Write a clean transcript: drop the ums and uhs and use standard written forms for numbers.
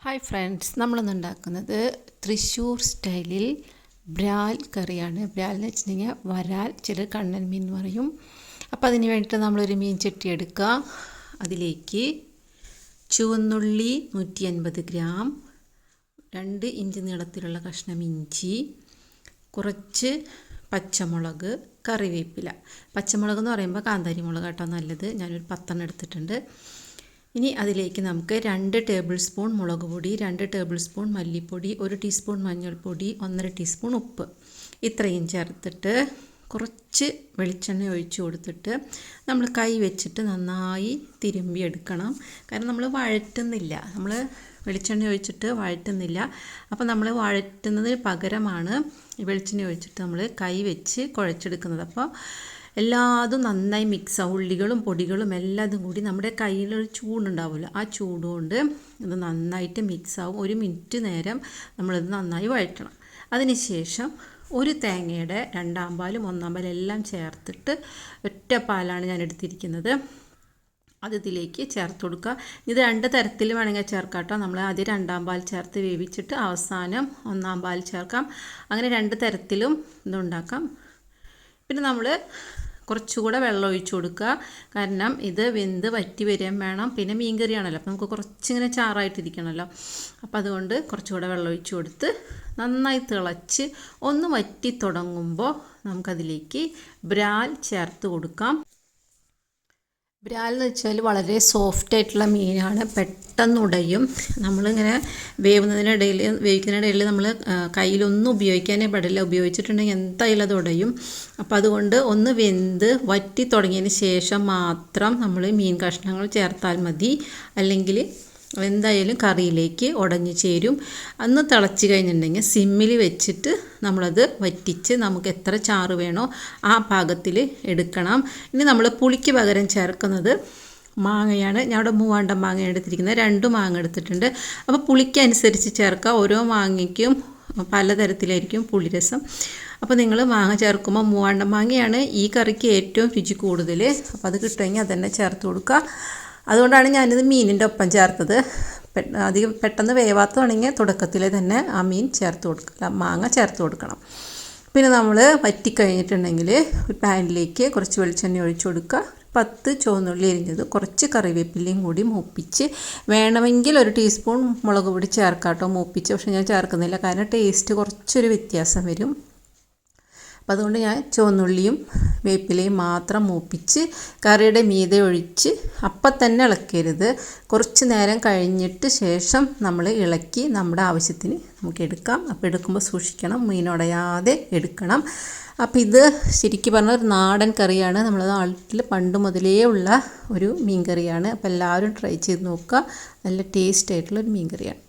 Hi friends, നമ്മളിന്ന് ഉണ്ടാക്കുന്നത് തൃശ്ശൂർ സ്റ്റൈലിൽ ബ്രാൽ കറിയാണ്. ബ്രാൽ എന്ന് വെച്ചിട്ടുണ്ടെങ്കിൽ വരാൽ, ചില കണ്ണൻ മീൻ എന്ന് പറയും. അപ്പോൾ അതിന് വേണ്ടിയിട്ട് നമ്മളൊരു മീൻ ചട്ടി എടുക്കുക. അതിലേക്ക് ചുവന്നുള്ളി 150 ഗ്രാം, 2 ഇഞ്ച് നീളത്തിലുള്ള കഷ്ണം ഇഞ്ചി, കുറച്ച് പച്ചമുളക്, കറിവേപ്പില. പച്ചമുളക് എന്ന് പറയുമ്പോൾ കാന്താരി മുളക് കേട്ടോ നല്ലത്. ഞാനൊരു 10 എടുത്തിട്ടുണ്ട്. ഇനി അതിലേക്ക് നമുക്ക് 2 ടേബിൾ സ്പൂൺ മുളക് പൊടി, 2 ടേബിൾ സ്പൂൺ മല്ലിപ്പൊടി, 1 ടീസ്പൂൺ മഞ്ഞൾപ്പൊടി, 1.5 ടീസ്പൂൺ ഉപ്പ്, ഇത്രയും ചേർത്തിട്ട് കുറച്ച് വെളിച്ചെണ്ണ ഒഴിച്ച് കൊടുത്തിട്ട് നമ്മൾ കൈ വെച്ചിട്ട് നന്നായി തിരുമ്പിയെടുക്കണം. കാരണം നമ്മൾ വഴറ്റുന്നില്ല, നമ്മൾ വെളിച്ചെണ്ണ ഒഴിച്ചിട്ട് വഴറ്റുന്നില്ല. അപ്പോൾ നമ്മൾ വഴറ്റുന്നതിന് പകരമാണ് വെളിച്ചെണ്ണ ഒഴിച്ചിട്ട് നമ്മൾ കൈ വെച്ച് കുഴച്ചെടുക്കുന്നത്. അപ്പോൾ എല്ലാതും നന്നായി മിക്സാവും. ഉള്ളികളും പൊടികളും എല്ലാതും കൂടി നമ്മുടെ കയ്യിലൊരു ചൂടുണ്ടാവുമല്ലോ, ആ ചൂടുകൊണ്ട് ഇത് നന്നായിട്ട് മിക്സാവും. 1 മിനിറ്റ് നേരം നമ്മളിത് നന്നായി വഴറ്റണം. അതിനുശേഷം ഒരു തേങ്ങയുടെ 2 പാലും 1 പാലും എല്ലാം ചേർത്തിട്ട്, ഒറ്റ പാലാണ് ഞാൻ എടുത്തിരിക്കുന്നത്, അത് ഇതിലേക്ക് ചേർത്ത് കൊടുക്കുക. ഇത് 2 തരത്തിൽ വേണമെങ്കിൽ ചേർക്കാം കേട്ടോ. നമ്മൾ ആദ്യം 2 പാൽ ചേർത്ത് വേവിച്ചിട്ട് അവസാനം 1 പാൽ ചേർക്കാം. അങ്ങനെ 2 തരത്തിലും ഇതുണ്ടാക്കാം. പിന്നെ നമ്മൾ കുറച്ചുകൂടെ വെള്ളം ഒഴിച്ച് കൊടുക്കുക. കാരണം ഇത് വെന്ത് വറ്റി വരാൻ വേണം. പിന്നെ മീൻ കറിയാണല്ലോ, അപ്പോൾ നമുക്ക് കുറച്ചിങ്ങനെ ചാറായിട്ടിരിക്കണമല്ലോ. അപ്പോൾ അതുകൊണ്ട് കുറച്ചുകൂടെ വെള്ളം ഒഴിച്ച് കൊടുത്ത് നന്നായി തിളച്ച് ഒന്ന് വറ്റി തുടങ്ങുമ്പോൾ നമുക്കതിലേക്ക് ബ്രാൽ ചേർത്ത് കൊടുക്കാം. ബ്രാൽ എന്ന് വെച്ചാൽ വളരെ സോഫ്റ്റ് ആയിട്ടുള്ള മീനാണ്, പെട്ടെന്ന് ഉടയും. നമ്മളിങ്ങനെ വേവിക്കുന്നതിനിടയിൽ നമ്മൾ കയ്യിലൊന്നും ഉപയോഗിക്കാനേ പാടില്ല. ഉപയോഗിച്ചിട്ടുണ്ടെങ്കിൽ എന്തായാലും അത് ഉടയും. അപ്പോൾ അതുകൊണ്ട് ഒന്ന് വെന്ത് വറ്റി തുടങ്ങിയതിന് ശേഷം മാത്രം നമ്മൾ മീൻ കഷ്ണങ്ങൾ ചേർത്താൽ മതി. അല്ലെങ്കിൽ എന്തായാലും കറിയിലേക്ക് ഉടഞ്ഞു ചേരും. അന്ന് തിളച്ച് കഴിഞ്ഞിട്ടുണ്ടെങ്കിൽ സിമ്മിൽ വെച്ചിട്ട് നമ്മളത് വറ്റിച്ച് നമുക്ക് എത്ര ചാറ് വേണോ ആ പാകത്തിൽ എടുക്കണം. ഇനി നമ്മൾ പുളിക്ക് പകരം ചേർക്കുന്നത് മാങ്ങയാണ്. ഞാൻ ഇവിടെ 3 മാങ്ങ എടുത്തിരിക്കുന്നത്, 2 മാങ്ങ എടുത്തിട്ടുണ്ട്. അപ്പോൾ പുളിക്കനുസരിച്ച് ചേർക്കുക. ഓരോ മാങ്ങയ്ക്കും പലതരത്തിലായിരിക്കും പുളിരസം. അപ്പോൾ നിങ്ങൾ മാങ്ങ ചേർക്കുമ്പോൾ 3 മാങ്ങയാണ് ഈ കറിക്ക് ഏറ്റവും രുചി കൂടുതൽ. അപ്പോൾ അത് കിട്ടുമെങ്കിൽ അതന്നെ ചേർത്ത് കൊടുക്കുക. അതുകൊണ്ടാണ് ഞാനിത് മീനിൻ്റെ ഒപ്പം ചേർത്തത്. അധികം പെട്ടെന്ന് വേവാത്തതാണെങ്കിൽ തുടക്കത്തിൽ തന്നെ ആ മീൻ ചേർത്ത് കൊടുക്കുക, മാങ്ങ ചേർത്ത് കൊടുക്കണം. പിന്നെ നമ്മൾ വറ്റിക്കഴിഞ്ഞിട്ടുണ്ടെങ്കിൽ ഒരു പാനിലേക്ക് കുറച്ച് വെളിച്ചെണ്ണ ഒഴിച്ച് കൊടുക്കുക. 10 ചുവന്നുള്ളി അരിഞ്ഞത്, കുറച്ച് കറിവേപ്പിലയും കൂടി മൂപ്പിച്ച്, വേണമെങ്കിൽ 1 ടീസ്പൂൺ മുളക് പൊടി ചേർക്കാം കേട്ടോ മൂപ്പിച്ച്. പക്ഷേ ഞാൻ ചേർക്കുന്നില്ല, കാരണം ടേസ്റ്റ് കുറച്ചൊരു വ്യത്യാസം വരും. അപ്പോൾ അതുകൊണ്ട് ഞാൻ ചുവന്നുള്ളിയും വേപ്പിലയും മാത്രം മൂപ്പിച്ച് കറിയുടെ മീതെ ഒഴിച്ച് അപ്പം തന്നെ ഇളക്കരുത്. കുറച്ച് നേരം കഴിഞ്ഞിട്ട് ശേഷം നമ്മൾ ഇളക്കി നമ്മുടെ ആവശ്യത്തിന് നമുക്ക് എടുക്കാം. അപ്പോൾ എടുക്കുമ്പോൾ സൂക്ഷിക്കണം, മീനുടയാതെ എടുക്കണം. അപ്പോൾ ഇത് ശരിക്കും പറഞ്ഞാൽ ഒരു നാടൻ കറിയാണ്. നമ്മൾ നാട്ടിൽ പണ്ട് മുതലേ ഉള്ള ഒരു മീൻ കറിയാണ്. അപ്പോൾ എല്ലാവരും ട്രൈ ചെയ്ത് നോക്കുക. നല്ല ടേസ്റ്റ് ആയിട്ടുള്ളൊരു മീൻ കറിയാണ്.